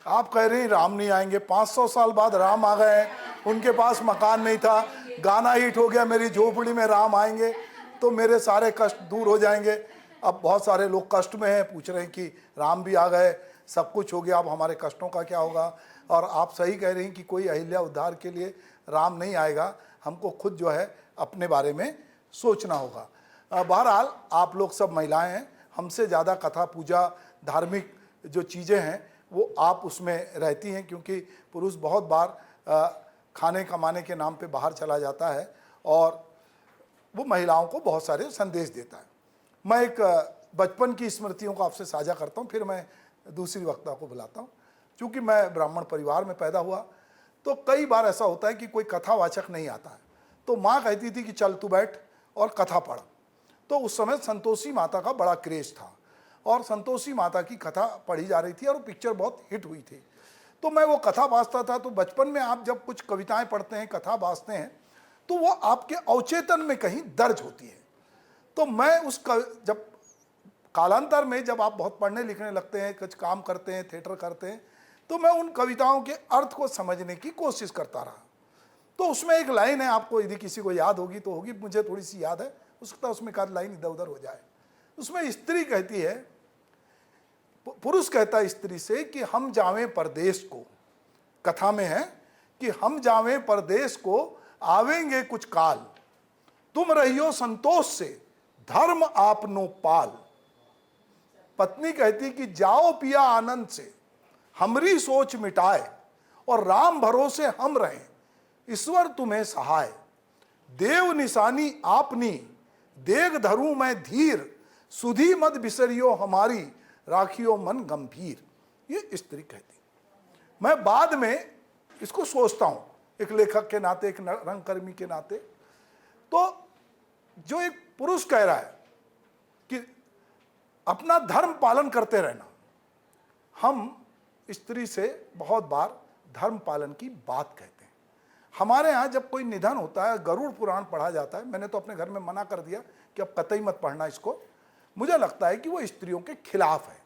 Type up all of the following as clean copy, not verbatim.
आप कह रहे हैं राम नहीं आएंगे, 500 साल बाद राम आ गए हैं, उनके पास मकान नहीं था, गाना हिट हो गया मेरी झोपड़ी में राम आएंगे तो मेरे सारे कष्ट दूर हो जाएंगे। अब बहुत सारे लोग कष्ट में हैं, पूछ रहे हैं कि राम भी आ गए, सब कुछ हो गया, अब हमारे कष्टों का क्या होगा। और आप सही कह रही हैं कि कोई अहिल्या उद्धार के लिए राम नहीं आएगा, हमको खुद जो है अपने बारे में सोचना होगा। बहरहाल आप लोग सब महिलाएं हैं, हमसे ज़्यादा कथा पूजा धार्मिक जो चीज़ें हैं वो आप उसमें रहती हैं, क्योंकि पुरुष बहुत बार खाने कमाने के नाम पे बाहर चला जाता है और वो महिलाओं को बहुत सारे संदेश देता है। मैं एक बचपन की स्मृतियों को आपसे साझा करता हूँ, फिर मैं दूसरी वक्ता को बुलाता हूँ। चूँकि मैं ब्राह्मण परिवार में पैदा हुआ तो कई बार ऐसा होता है कि कोई कथावाचक नहीं आता है, तो माँ कहती थी कि चल तू बैठ और कथा पढ़। तो उस समय संतोषी माता का बड़ा क्रेज था और संतोषी माता की कथा पढ़ी जा रही थी और वो पिक्चर बहुत हिट हुई थी। तो मैं वो कथा वाचता था। तो बचपन में आप जब कुछ कविताएं पढ़ते हैं, कथा वाचते हैं, तो वो आपके अवचेतन में कहीं दर्ज होती है। तो मैं जब कालांतर में जब आप बहुत पढ़ने लिखने लगते हैं, कुछ काम करते हैं, थिएटर करते हैं, तो मैं उन कविताओं के अर्थ को समझने की कोशिश करता रहा। तो उसमें एक लाइन है, आपको यदि किसी को याद होगी तो होगी, मुझे थोड़ी सी याद है, हो सकता है उसमें एक लाइन इधर उधर हो जाए। उसमें स्त्री कहती है, पुरुष कहता है स्त्री से कि हम जावें परदेश को, कथा में है कि हम जावें परदेश को, आवेंगे कुछ काल, तुम रहियो संतोष से, धर्म आपनो पाल। पत्नी कहती कि जाओ पिया आनंद से, हमरी सोच मिटाए और राम भरोसे हम रहें, ईश्वर तुम्हें सहाय। देव निशानी आपनी, देग धरूं मैं धीर, सुधी मत बिसरियो हमारी, राखियो मन गंभीर। ये स्त्री कहती। मैं बाद में इसको सोचता हूं एक लेखक के नाते, एक रंगकर्मी के नाते, तो जो एक पुरुष कह रहा है कि अपना धर्म पालन करते रहना, हम स्त्री से बहुत बार धर्म पालन की बात कहते हैं। हमारे यहाँ जब कोई निधन होता है, गरुड़ पुराण पढ़ा जाता है, मैंने तो अपने घर में मना कर दिया कि अब कतई मत पढ़ना इसको, मुझे लगता है कि वो स्त्रियों के खिलाफ है।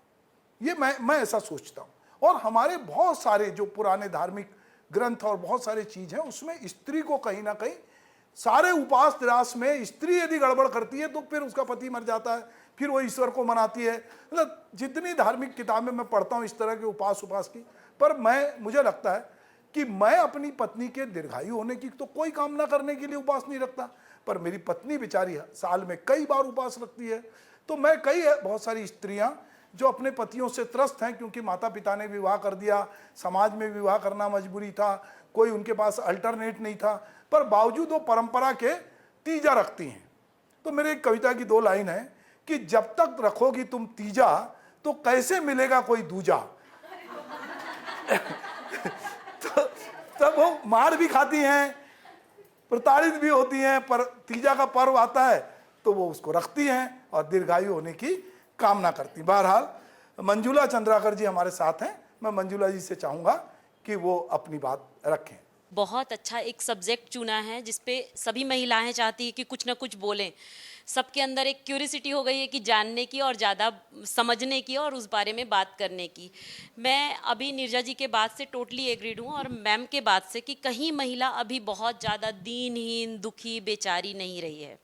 ये मैं ऐसा सोचता हूँ। और हमारे बहुत सारे जो पुराने धार्मिक ग्रंथ और बहुत सारे चीज़ हैं, उसमें स्त्री को कहीं ना कहीं, सारे उपास निराश में स्त्री यदि गड़बड़ करती है तो फिर उसका पति मर जाता है, फिर वो ईश्वर को मनाती है। मतलब जितनी धार्मिक किताबें मैं पढ़ता हूँ इस तरह के उपास की, पर मुझे लगता है कि मैं अपनी पत्नी के दीर्घायु होने की तो कोई कामना करने के लिए उपास नहीं रखता, पर मेरी पत्नी बेचारी साल में कई बार उपास रखती है। तो मैं बहुत सारी स्त्रियां जो अपने पतियों से त्रस्त हैं, क्योंकि माता पिता ने विवाह कर दिया, समाज में विवाह करना मजबूरी था, कोई उनके पास अल्टरनेट नहीं था, पर बावजूद वो परंपरा के तीजा रखती हैं। तो मेरे एक कविता की 2 लाइन है कि जब तक रखोगी तुम तीजा तो कैसे मिलेगा कोई दूजा। तब वो मार भी खाती हैं, प्रताड़ित भी होती हैं, पर तीजा का पर्व आता है तो वो उसको रखती हैं और दीर्घायु होने की कामना करती। बहरहाल मंजुला चंद्राकर जी हमारे साथ हैं, मैं मंजुला जी से चाहूँगा कि वो अपनी बात रखें। बहुत अच्छा एक सब्जेक्ट चुना है जिसपे सभी महिलाएं चाहती है कि कुछ ना कुछ बोलें। सबके अंदर एक क्यूरियोसिटी हो गई है कि जानने की और ज़्यादा समझने की और उस बारे में बात करने की। मैं अभी नीरजा जी के बात से टोटली एग्रीड हूँ और मैम के बात से कि कहीं महिला अभी बहुत ज़्यादा दीनहीन, दुखी, बेचारी नहीं रही है।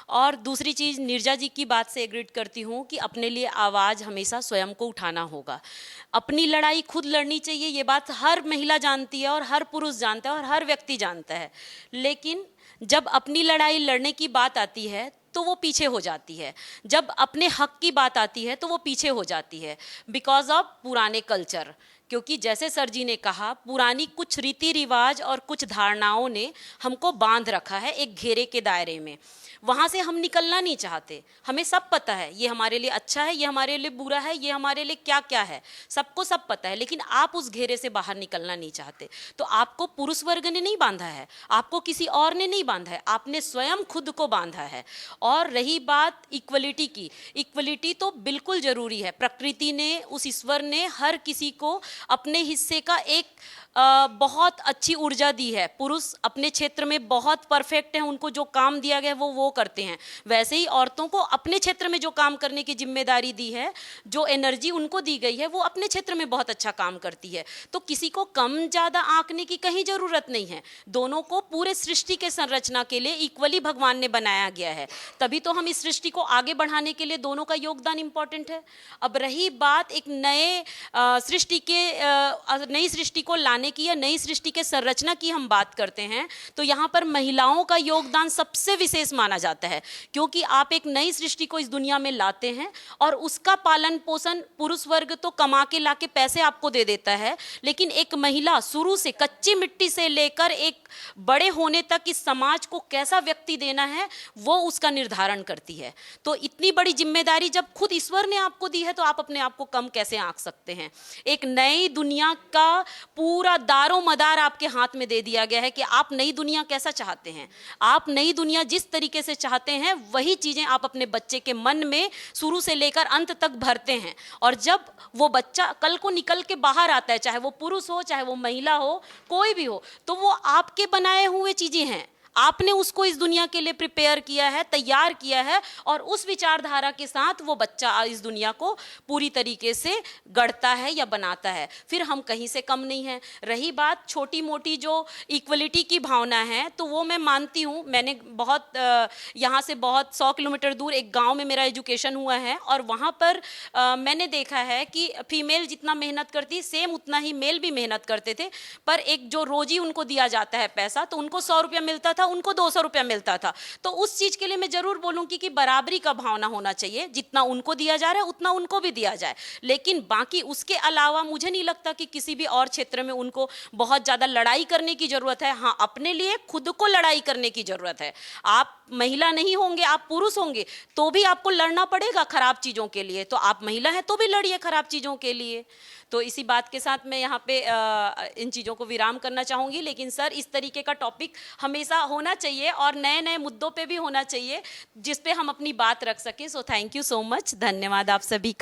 और दूसरी चीज़, नीरजा जी की बात से एग्रीड करती हूँ कि अपने लिए आवाज़ हमेशा स्वयं को उठाना होगा। अपनी लड़ाई खुद लड़नी चाहिए, ये बात हर महिला जानती है और हर पुरुष जानता है और हर व्यक्ति जानता है। लेकिन जब अपनी लड़ाई लड़ने की बात आती है तो वो पीछे हो जाती है, जब अपने हक की बात आती है तो वो पीछे हो जाती है, बिकॉज ऑफ पुराने कल्चर। क्योंकि जैसे सर जी ने कहा, पुरानी कुछ रीति रिवाज और कुछ धारणाओं ने हमको बांध रखा है एक घेरे के दायरे में। वहाँ से हम निकलना नहीं चाहते। हमें सब पता है ये हमारे लिए अच्छा है, ये हमारे लिए बुरा है, ये हमारे लिए क्या क्या है, सबको सब पता है, लेकिन आप उस घेरे से बाहर निकलना नहीं चाहते। तो आपको पुरुष वर्ग ने नहीं बांधा है, आपको किसी और ने नहीं बांधा है, आपने स्वयं खुद को बांधा है। और रही बात इक्वलिटी की, इक्वलिटी तो बिल्कुल ज़रूरी है। प्रकृति ने, उस ईश्वर ने हर किसी को अपने हिस्से का एक बहुत अच्छी ऊर्जा दी है। पुरुष अपने क्षेत्र में बहुत परफेक्ट हैं, उनको जो काम दिया गया है वो करते हैं। वैसे ही औरतों को अपने क्षेत्र में जो काम करने की जिम्मेदारी दी है, जो एनर्जी उनको दी गई है, वो अपने क्षेत्र में बहुत अच्छा काम करती है। तो किसी को कम ज़्यादा आंकने की कहीं ज़रूरत नहीं है। दोनों को पूरे सृष्टि के संरचना के लिए इक्वली भगवान ने बनाया गया है। तभी तो हम इस सृष्टि को आगे बढ़ाने के लिए दोनों का योगदान इंपॉर्टेंट है। अब रही बात एक नई सृष्टि को लाने की या नई सृष्टि के संरचना की हम बात करते हैं, तो यहाँ पर महिलाओं का योगदान सबसे विशेष माना जाता है, क्योंकि आप एक नई सृष्टि को इस दुनिया में लाते हैं और उसका पालन पोषण पुरुष वर्ग तो कमा के लाके पैसे आपको दे देता है, लेकिन एक महिला शुरू से कच्ची मिट्टी से लेकर एक बड़े होने तक इस समाज को कैसा व्यक्ति देना है वो उसका निर्धारण करती है। तो इतनी बड़ी जिम्मेदारी जब खुद ईश्वर ने आपको दी है तो आप अपने आप को कम कैसे आंक सकते हैं। एक नई दुनिया का पूरा दारो मदार आपके हाथ में दे दिया गया है कि आप नई दुनिया कैसा चाहते हैं। आप नई दुनिया जिस तरीके से चाहते हैं वही चीजें आप अपने बच्चे के मन में शुरू से लेकर अंत तक भरते हैं, और जब वो बच्चा कल को निकल के बाहर आता है, चाहे वो पुरुष हो चाहे वो महिला हो, कोई भी हो, तो वो आपके बनाए हुए चीजें हैं। आपने उसको इस दुनिया के लिए प्रिपेयर किया है, तैयार किया है, और उस विचारधारा के साथ वो बच्चा इस दुनिया को पूरी तरीके से गढ़ता है या बनाता है। फिर हम कहीं से कम नहीं हैं। रही बात छोटी मोटी जो इक्वलिटी की भावना है, तो वो मैं मानती हूँ। मैंने बहुत यहाँ से बहुत 100 किलोमीटर दूर एक गांव में मेरा एजुकेशन हुआ है, और वहाँ पर मैंने देखा है कि फीमेल जितना मेहनत करती सेम उतना ही मेल भी मेहनत करते थे, पर एक जो रोजी उनको दिया जाता है पैसा, तो उनको 100 रुपया मिलता था, उनको 200 रुपया मिलता था। तो उस चीज के लिए मैं जरूर बोलूंगी कि बराबरी का भावना होना चाहिए, जितना उनको दिया जा रहा है उतना उनको भी दिया जाए। लेकिन बाकी उसके अलावा मुझे नहीं लगता कि किसी भी और क्षेत्र में उनको बहुत ज्यादा लड़ाई करने की जरूरत है। हाँ, अपने लिए खुद को लड़ाई करने की जरूरत है। आप महिला नहीं होंगे, आप पुरुष होंगे, तो भी आपको लड़ना पड़ेगा खराब चीजों के लिए। तो आप महिला हैं तो भी लड़िए खराब चीजों के लिए। तो इसी बात के साथ मैं यहाँ पे इन चीज़ों को विराम करना चाहूँगी। लेकिन सर, इस तरीके का टॉपिक हमेशा होना चाहिए और नए नए मुद्दों पे भी होना चाहिए जिस पे हम अपनी बात रख सकें। So thank you so much, धन्यवाद आप सभी का।